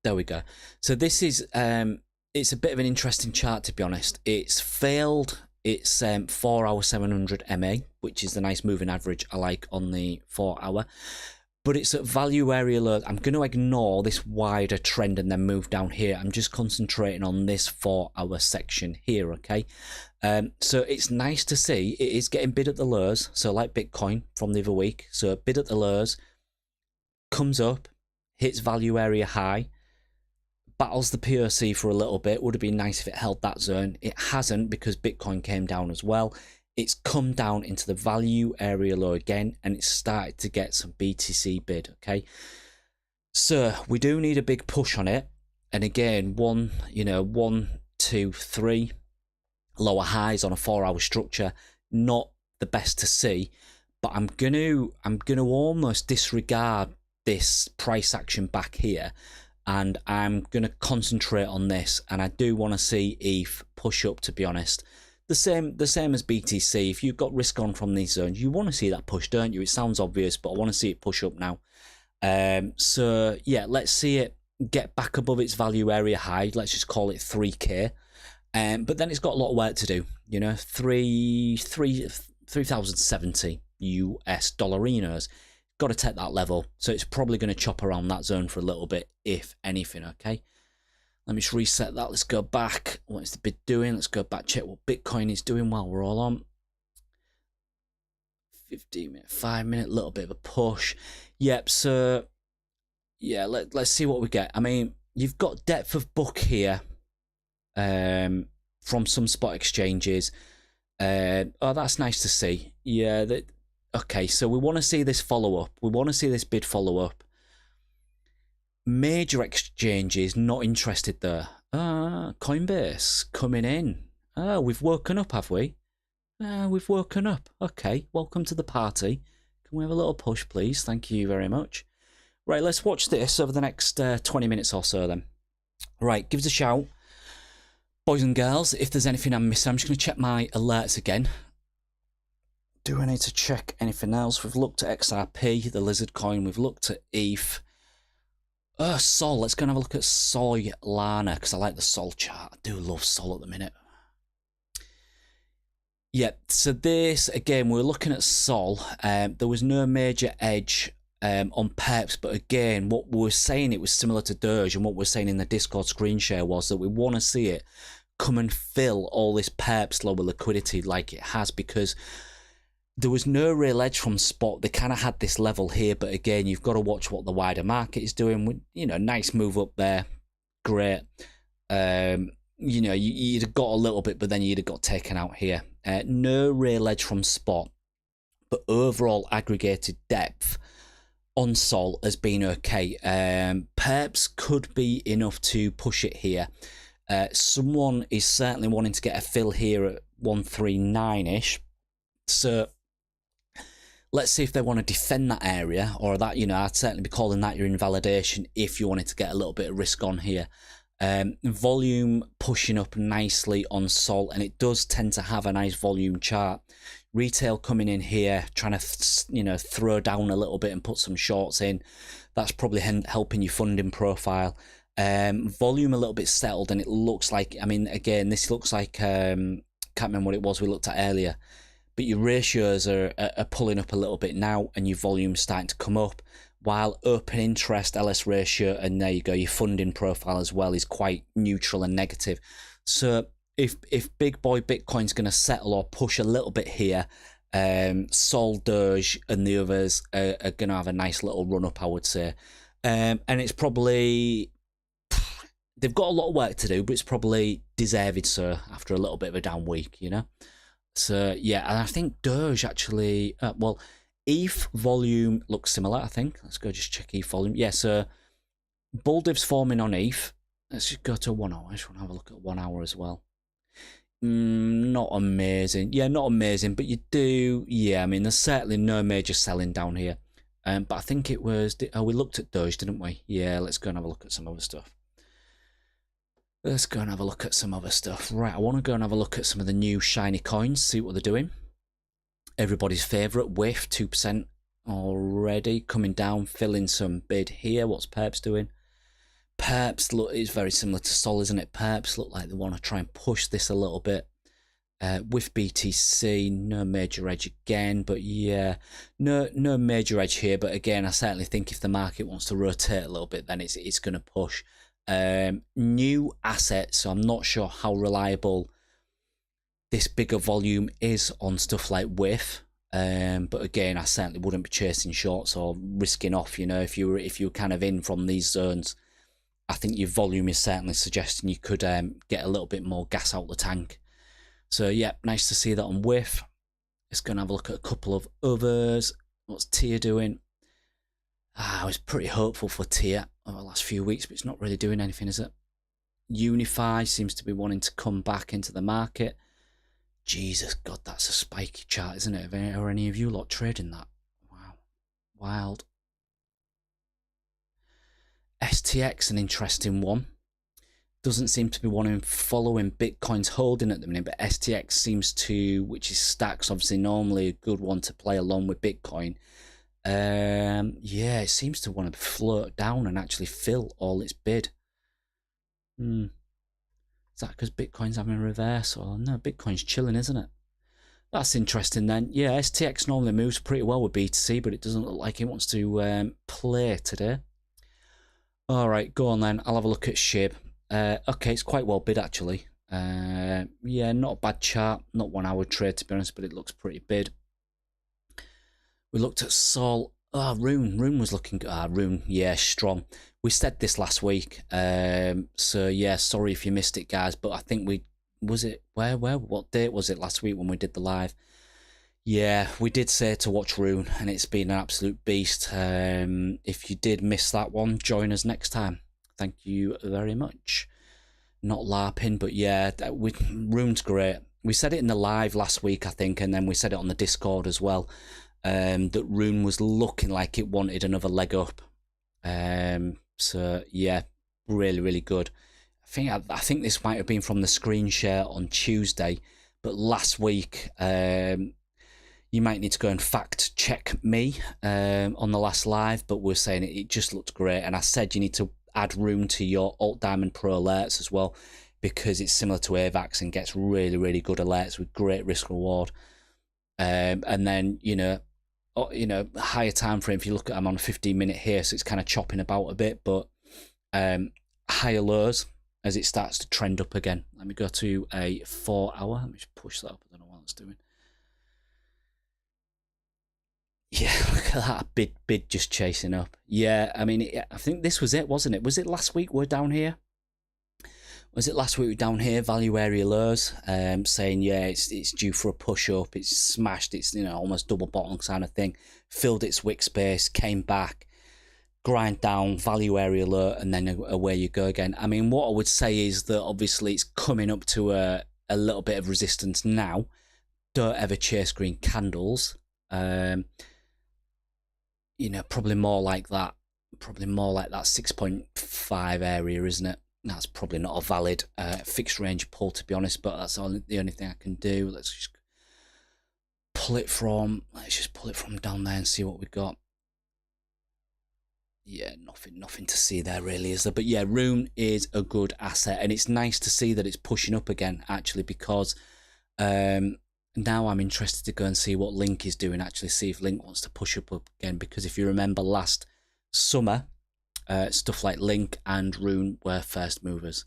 There we go. So this is, it's a bit of an interesting chart, to be honest. It's failed. It's 4 hour 700 MA, which is the nice moving average I like on the 4 hour. But it's at value area low. I'm going to ignore this wider trend and then move down here. I'm just concentrating on this 4 hour section here, okay? So it's nice to see it is getting bid at the lows. So like Bitcoin from the other week. So bid at the lows, comes up, hits value area high, battles the POC for a little bit. Would have been nice if it held that zone. It hasn't, because Bitcoin came down as well. It's come down into the value area low again, and it's started to get some BTC bid, okay? So we do need a big push on it. And again, 1, 2, 3 lower highs on a 4-hour structure, not the best to see. But I'm gonna almost disregard this price action back here, and I'm gonna concentrate on this. And I do want to see ETH push up, to be honest. The same as BTC. If you've got risk on from these zones, you want to see that push, don't you? It sounds obvious, but I want to see it push up now. So yeah, let's see it get back above its value area high. Let's just call it 3K. But then it's got a lot of work to do. 3,070 US dollarinos. Got to take that level. So it's probably going to chop around that zone for a little bit, if anything. Okay. Let me just reset that. Let's go back. What is the bid doing? Let's go back, check what Bitcoin is doing while we're all on. 15 minute, 5 minute, little bit of a push. Yep, so yeah, let's see what we get. I mean, you've got depth of book here from some spot exchanges. Oh, that's nice to see. Yeah, okay, so we want to see this follow up. We want to see this bid follow up. Major exchanges not interested there. Coinbase coming in. Oh, we've woken up, have we? We've woken up. Okay, welcome to the party. Can we have a little push, please? Thank you very much. Right, let's watch this over the next 20 minutes or so then. Right, give us a shout. Boys and girls, if there's anything I'm missing, I'm just going to check my alerts again. Do I need to check anything else? We've looked at XRP, the lizard coin. We've looked at ETH. Sol. Let's go and have a look at Solana, because I like the Sol chart. I do love Sol at the minute. Yeah, so this, again, we're looking at Sol. There was no major edge on perps, but again, what we were saying, it was similar to Doge, and what we're saying in the Discord screen share was that we want to see it come and fill all this perps lower liquidity like it has, because there was no real edge from spot. They kind of had this level here, but again, you've got to watch what the wider market is doing. Nice move up there, great. You'd have got a little bit, but then you'd have got taken out here. No real edge from spot, but overall aggregated depth on Sol has been okay. Perps could be enough to push it here. Someone is certainly wanting to get a fill here at 139-ish. So let's see if they want to defend that area, or that, I'd certainly be calling that your invalidation if you wanted to get a little bit of risk on here. Volume pushing up nicely on Sol, and it does tend to have a nice volume chart. Retail coming in here, trying to throw down a little bit and put some shorts in. That's probably helping your funding profile. Volume a little bit settled, and it looks like, again, this looks like, can't remember what it was we looked at earlier, but your ratios are pulling up a little bit now, and your volume's starting to come up, while open interest, LS ratio, and there you go, your funding profile as well is quite neutral and negative. So if big boy Bitcoin's going to settle or push a little bit here, Sol, Doge, and the others are going to have a nice little run up, I would say. And it's probably, they've got a lot of work to do, but it's probably deserved so after a little bit of a down week, So yeah, and I think Doge actually, ETH volume looks similar, I think. Let's go just check ETH volume. Yeah, so bull divs forming on ETH. Let's just go to 1 hour. I just want to have a look at 1 hour as well. Not amazing. Yeah, not amazing, but you do, yeah, there's certainly no major selling down here. But I think it was, we looked at Doge, didn't we? Yeah, let's go and have a look at some other stuff. Right, I want to go and have a look at some of the new shiny coins, see what they're doing. Everybody's favourite, Whiff, 2% already, coming down, filling some bid here. What's Perps doing? Perps look, is very similar to Sol, isn't it? Perps look like they want to try and push this a little bit. With BTC, no major edge again, but yeah, no major edge here. But again, I certainly think if the market wants to rotate a little bit, then it's going to push. New assets, so I'm not sure how reliable this bigger volume is on stuff like Whiff, but again, I certainly wouldn't be chasing shorts or risking off. If you were kind of in from these zones, I think your volume is certainly suggesting you could get a little bit more gas out the tank. So yeah, nice to see that on Whiff. Let's go and have a look at a couple of others. What's Tier doing? I was pretty hopeful for TIA over the last few weeks, but it's not really doing anything, is it? Unify seems to be wanting to come back into the market. Jesus, God, that's a spiky chart, isn't it? Are any of you lot trading that? Wow. Wild. STX, an interesting one. Doesn't seem to be following Bitcoin's holding at the minute, but STX seems to, which is stacks, obviously normally a good one to play along with Bitcoin. Yeah, it seems to want to float down and actually fill all its bid. Is that because Bitcoin's having a reverse? Or no, Bitcoin's chilling, isn't it? That's interesting then. Yeah, STX normally moves pretty well with BTC, but it doesn't look like it wants to play today. All right, go on then. I'll have a look at SHIB. Okay, it's quite well bid actually. Yeah, not a bad chart. Not 1 hour trade to be honest, but it looks pretty bid. We looked at Sol. Oh, Rune. Rune was looking good. Rune, yeah, strong. We said this last week. So yeah, sorry if you missed it, guys. But I think was it what date was it last week when we did the live? Yeah, we did say to watch Rune, and it's been an absolute beast. If you did miss that one, join us next time. Thank you very much. Not LARPing, but yeah, Rune's great. We said it in the live last week, I think, and then we said it on the Discord as well. That Rune was looking like it wanted another leg up. So yeah, really, really good. I think this might have been from the screen share on Tuesday, but last week, you might need to go and fact check me on the last live, but we're saying it just looked great. And I said you need to add Rune to your Alt Diamond Pro alerts as well, because it's similar to AVAX and gets really, really good alerts with great risk reward. And then, higher time frame, if you look at, I'm on a 15-minute here, so it's kind of chopping about a bit, but higher lows as it starts to trend up again. Let me go to a 4 hour. Let me just push that up. I don't know what it's doing. Yeah, look at that bid just chasing up. Yeah, I mean, I think this was it, wasn't it? Was it last week we're down here? Was it last week we're down here, value area lows, saying, yeah, it's due for a push up, it's smashed, it's, almost double bottom kind of thing, filled its wick space, came back, grind down, value area low, and then away you go again. I mean, what I would say is that obviously it's coming up to a little bit of resistance now. Don't ever chase green candles. Probably more like that 6.5 area, isn't it? That's probably not a valid fixed range pull, to be honest, but that's the only thing I can do. Let's just pull it from down there and see what we've got. Yeah, nothing to see there really, is there? But yeah, Rune is a good asset, and it's nice to see that it's pushing up again, actually, because now I'm interested to go and see what Link is doing, actually, see if Link wants to push up again, because if you remember last summer, stuff like Link and Rune were first movers.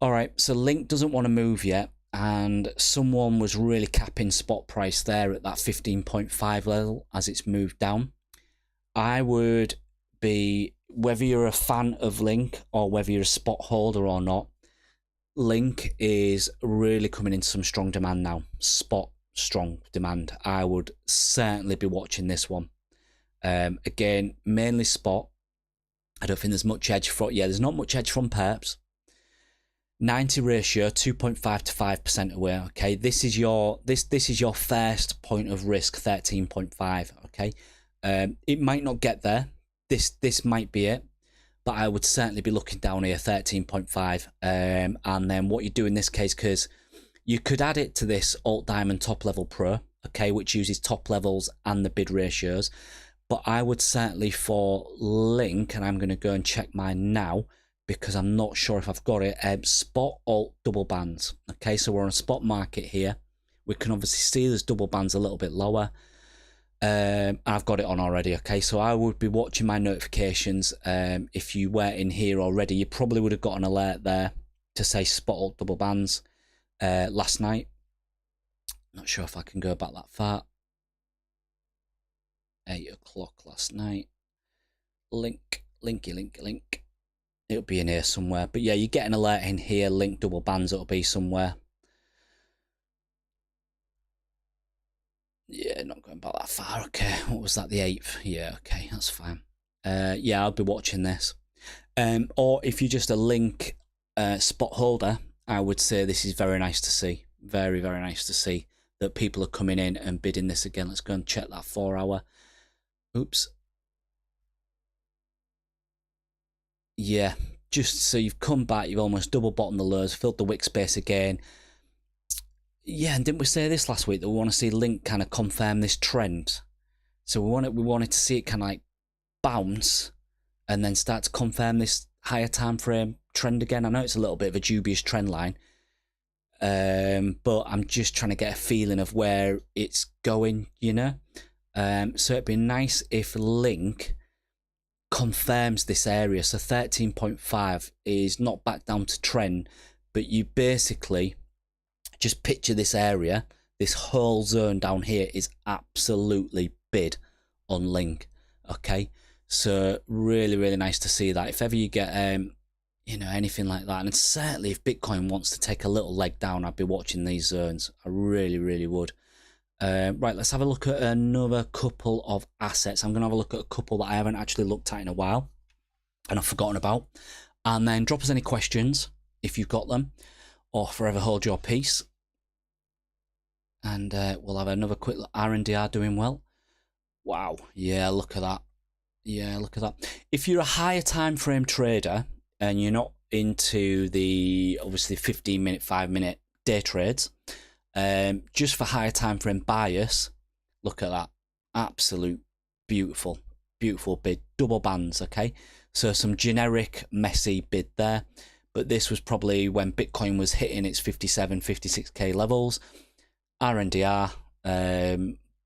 All right, so Link doesn't want to move yet, and someone was really capping spot price there at that 15.5 level as it's moved down. I would be, whether you're a fan of Link or whether you're a spot holder or not, Link is really coming into some strong demand now. Spot strong demand. I would certainly be watching this one. Again, mainly spot. I don't think there's much edge from. Yeah, there's not much edge from perps. 90 ratio, 2.5 to 5% away. Okay, this is your first point of risk, 13.5. Okay, it might not get there. This might be it, but I would certainly be looking down here, 13.5. And then what you do in this case, because you could add it to this Alt Diamond Top Level Pro, okay, which uses top levels and the bid ratios. But I would certainly, for Link, and I'm going to go and check mine now because I'm not sure if I've got it, spot alt double bands. Okay, so we're on a spot market here. We can obviously see there's double bands a little bit lower. I've got it on already, okay, so I would be watching my notifications. If you were in here already, you probably would have got an alert there to say spot alt double bands last night. Not sure if I can go back that far. 8 o'clock last night. Link. It'll be in here somewhere. But yeah, you get an alert in here. Link double bands, it'll be somewhere. Yeah, not going went about that far. Okay, what was that, the 8th? Yeah, okay, that's fine. Yeah, I'll be watching this. Or if you're just a link spot holder, I would say this is very nice to see. Very, very nice to see that people are coming in and bidding this again. Let's go and check that 4-hour. Oops. Yeah, just so you've come back, you've almost double bottomed the lows, filled the wick space again. Yeah, and didn't we say this last week that we want to see Link kind of confirm this trend? So we wanted to see it kind of like bounce and then start to confirm this higher time frame trend again. I know it's a little bit of a dubious trend line, but I'm just trying to get a feeling of where it's going, you know. So it'd be nice if Link confirms this area. So 13.5 is not back down to trend, but you basically just picture this area. This whole zone down here is absolutely bid on Link. Okay, so really, really nice to see that. If ever you get you know, anything like that, and certainly if Bitcoin wants to take a little leg down, I'd be watching these zones. I really, really would. Right, let's have a look at another couple of assets. I'm going to have a look at a couple that I haven't actually looked at in a while and I've forgotten about. And then drop us any questions if you've got them, or forever hold your peace. And we'll have another quick look. RDR doing well. Wow, yeah, look at that. Yeah, look at that. If you're a higher time frame trader and you're not into the obviously 15-minute, 5-minute day trades, just for higher time frame bias, look at that. Absolute beautiful, beautiful bid. Double bands, okay? So some generic messy bid there, but this was probably when Bitcoin was hitting its 57, 56k levels. RDR,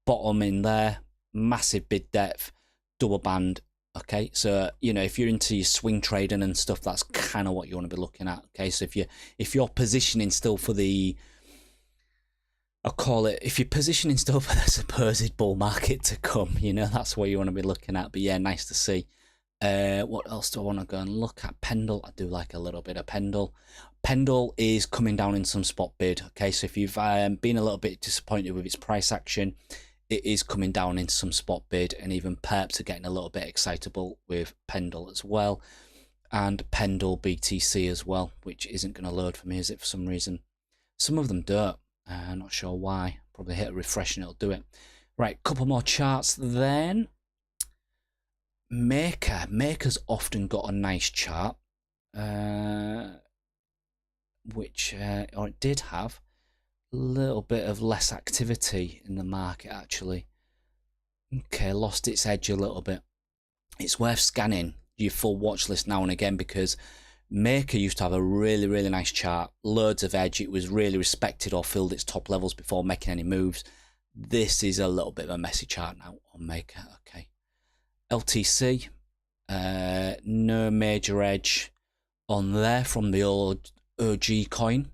bottom in there, massive bid depth, double band. Okay, so you know, if you're into your swing trading and stuff, that's kind of what you want to be looking at. Okay, so if you're positioning still for the, I'll call it, if you're positioning still for the supposed bull market to come, you know, that's what you want to be looking at. But yeah, nice to see. What else do I want to go and look at? Pendle. I do like a little bit of Pendle. Pendle is coming down in some spot bid. Okay, so if you've been a little bit disappointed with its price action, it is coming down in some spot bid, and even perps are getting a little bit excitable with Pendle as well. And Pendle BTC as well, which isn't going to load for me, is it, for some reason? Some of them don't. Not sure why. Probably hit a refresh and it'll do it. Right, couple more charts then. Maker's often got a nice chart, which or it did have a little bit of less activity in the market actually. Okay, lost its edge a little bit. It's worth scanning your full watch list now and again, because Maker used to have a really, really nice chart, loads of edge. It was really respected or filled its top levels before making any moves. This is a little bit of a messy chart now on Maker. Okay, LTC, no major edge on there from the old OG coin.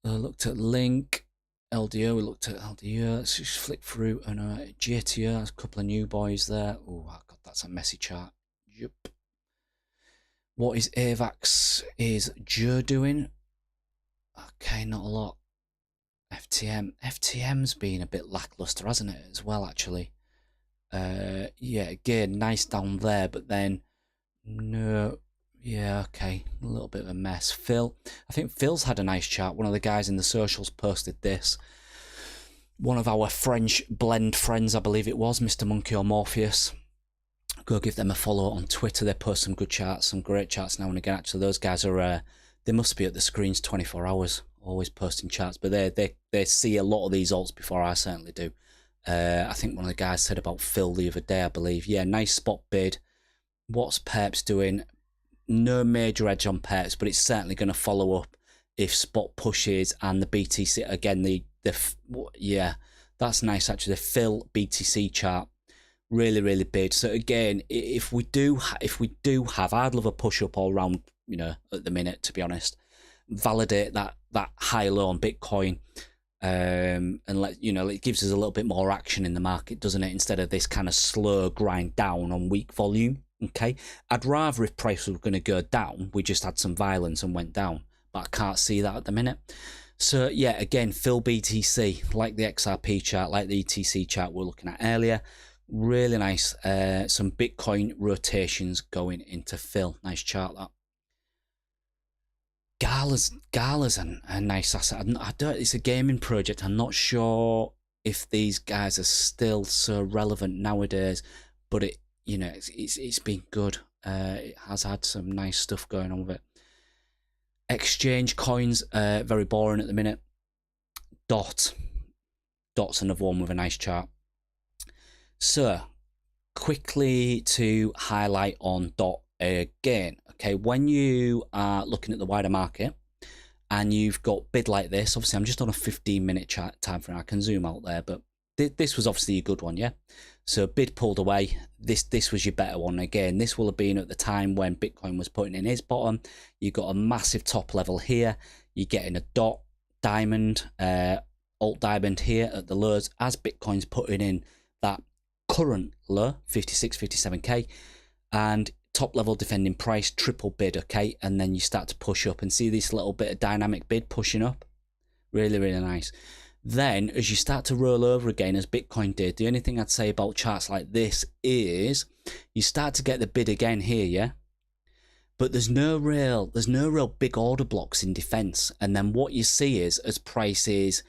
Looked at Link, LDO, we looked at LDO. Let's just flick through, and JTO, there's a couple of new boys there. Oh god, that's a messy chart. Yep. What is AVAX is Joe doing? Okay, not a lot. FTM's been a bit lackluster, hasn't it, as well, actually? Yeah, again, nice down there, but then no. Yeah, okay, a little bit of a mess. Phil, I think Phil's had a nice chart. One of the guys in the socials posted this. One of our French blend friends, I believe it was, Mr. Monkey or Morpheus. Go give them a follow on Twitter. They post some good charts, some great charts now and again. Actually, those guys are, they must be at the screens 24 hours, always posting charts. But they see a lot of these alts before I certainly do. I think one of the guys said about Phil the other day, I believe. Yeah, nice spot bid. What's Perps doing? No major edge on Perps, but it's certainly going to follow up if spot pushes and the BTC again. Yeah, that's nice actually. The Phil BTC chart, really big. So again, if we do have, I'd love a push up all round, you know, at the minute, to be honest. Validate that high low on Bitcoin, and let you know, it gives us a little bit more action in the market, doesn't it? Instead of this kind of slow grind down on weak volume. Okay, I'd rather if price was going to go down, we just had some violence and went down, but I can't see that at the minute. So yeah, again, fill BTC, like the XRP chart, like the ETC chart we were looking at earlier. Really nice. Some Bitcoin rotations going into fill. Nice chart that. Gala's a nice asset. I don't. It's a gaming project. I'm not sure if these guys are still so relevant nowadays, but it's been good. It has had some nice stuff going on with it. Exchange coins, very boring at the minute. Dot's another one with a nice chart. So, quickly to highlight on Dot again. Okay, when you are looking at the wider market and you've got bid like this, obviously I'm just on a 15-minute time frame. I can zoom out there, but this was obviously a good one, yeah? So bid pulled away. This was your better one. Again, this will have been at the time when Bitcoin was putting in his bottom. You got a massive top level here. You're getting a Dot diamond, alt diamond here at the lows as Bitcoin's putting in that current low, 56, 57k, and top level defending price, triple bid, okay? And then you start to push up and see this little bit of dynamic bid pushing up. Really, really nice. Then, as you start to roll over again, as Bitcoin did, the only thing I'd say about charts like this is you start to get the bid again here, yeah? But there's no real big order blocks in defense. And then what you see is, as price is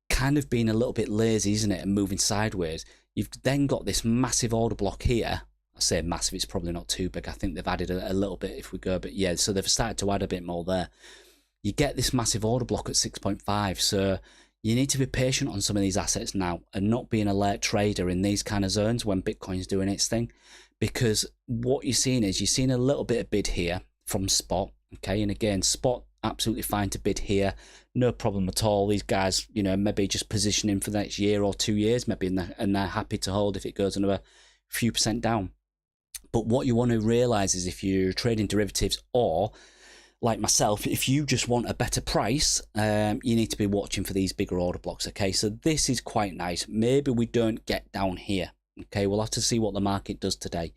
kind of being a little bit lazy, isn't it, and moving sideways, you've then got this massive order block here. I say massive, it's probably not too big. I think they've added a little bit if we go, but yeah, so they've started to add a bit more there. You get this massive order block at 6.5, so you need to be patient on some of these assets now and not be an alert trader in these kind of zones when Bitcoin's doing its thing, because what you're seeing is you're seeing a little bit of bid here from spot, okay? And again, spot absolutely fine to bid here, no problem at all. These guys, maybe just positioning for the next year or 2 years, maybe, and they're happy to hold if it goes another few percent down. But what you want to realize is if you're trading derivatives, or like myself, if you just want a better price, you need to be watching for these bigger order blocks, okay? So this is quite nice. Maybe we don't get down here, okay? We'll have to see what the market does today.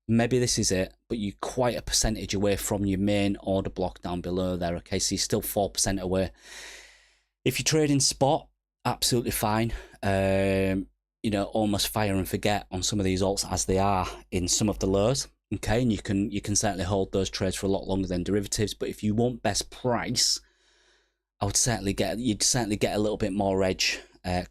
Maybe this is it, but you're quite a percentage away from your main order block down below there, okay? So you're still 4% away. If you're trading spot, absolutely fine. Almost fire and forget on some of these alts as they are in some of the lows, okay? And you can certainly hold those trades for a lot longer than derivatives. But if you want best price, you'd certainly get a little bit more edge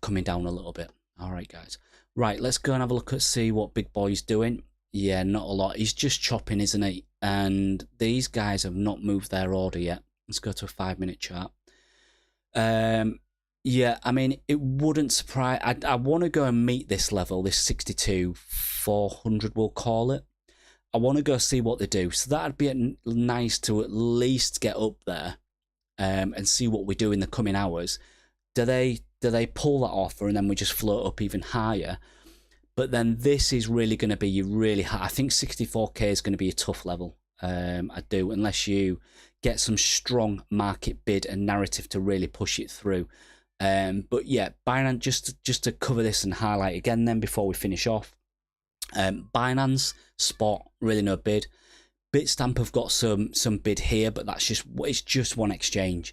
coming down a little bit. All right, guys. Right, let's go and have a look at see what Big Boy's doing. Yeah, not a lot. He's just chopping, isn't he? And these guys have not moved their order yet. Let's go to a 5-minute chart. Yeah, I mean, it wouldn't surprise. I want to go and meet this level, this 62,400, we'll call it. I want to go see what they do. So that'd be nice to at least get up there and see what we do in the coming hours. Do they pull that offer and then we just float up even higher? But then this is really going to be really high. I think 64k is going to be a tough level. I do, unless you get some strong market bid and narrative to really push it through. But yeah, Binance, just to cover this and highlight again then before we finish off. Binance, spot, really no bid. Bitstamp have got some bid here, but it's just one exchange.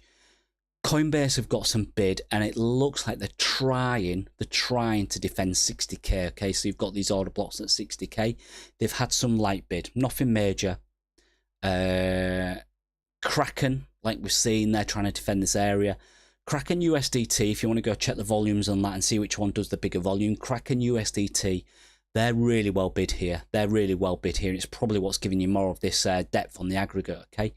Coinbase have got some bid, and it looks like they're trying to defend 60k. Okay, so you've got these order blocks at 60k. They've had some light bid, nothing major. Kraken, like we've seen, they're trying to defend this area. Kraken USDT, if you want to go check the volumes on that and see which one does the bigger volume. Kraken USDT, they're really well bid here. It's probably what's giving you more of this depth on the aggregate, okay?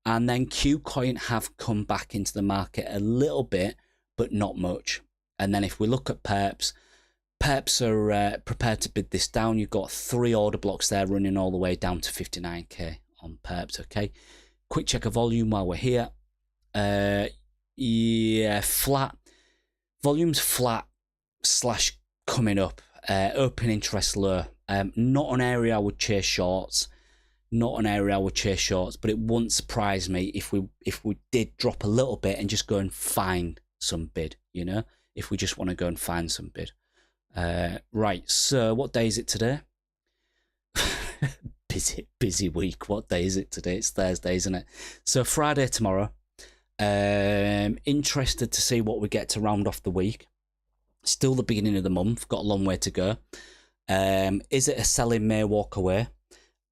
And then Qcoin have come back into the market a little bit, but not much. And then if we look at perps are prepared to bid this down. You've got 3 order blocks there running all the way down to 59k on perps, okay? Quick check of volume while we're here. Yeah, flat. Volume's flat / coming up. Open interest low. Not an area I would chase shorts. But it wouldn't surprise me if we did drop a little bit and just go and find some bid, if we just want to go and find some bid. Right, so what day is it today? busy week. What day is it today? It's Thursday, isn't it? So Friday tomorrow. Interested to see what we get to round off the week. Still the beginning of the month, got a long way to go. Is it a sell in May, walk away?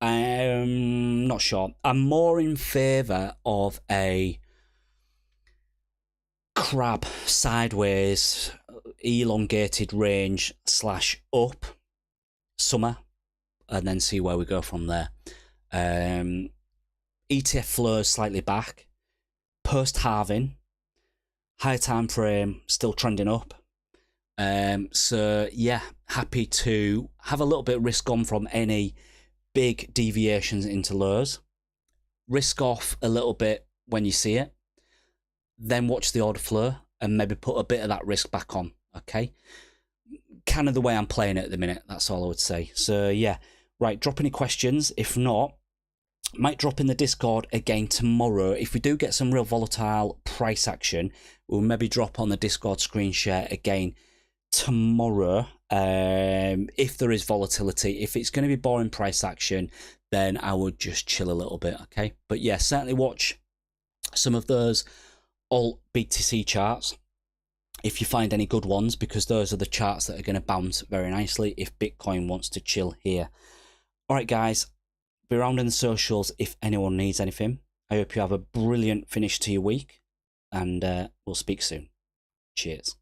I'm not sure. I'm more in favour of a crab sideways elongated range / up summer, and then see where we go from there. ETF flows slightly back, post halving, high time frame still trending up. So yeah, happy to have a little bit of risk on from any big deviations into lows. Risk off a little bit when you see it, then watch the order flow and maybe put a bit of that risk back on. Okay, kind of the way I'm playing it at the minute. That's all I would say. So yeah, right, drop any questions. If not, might drop in the Discord again tomorrow. If we do get some real volatile price action, we'll maybe drop on the Discord screen share again tomorrow. If there is volatility, if it's going to be boring price action, then I would just chill a little bit. Okay, but yeah, certainly watch some of those alt BTC charts if you find any good ones, because those are the charts that are going to bounce very nicely if Bitcoin wants to chill here. All right, guys, be around in the socials if anyone needs anything. I hope you have a brilliant finish to your week, and we'll speak soon. Cheers.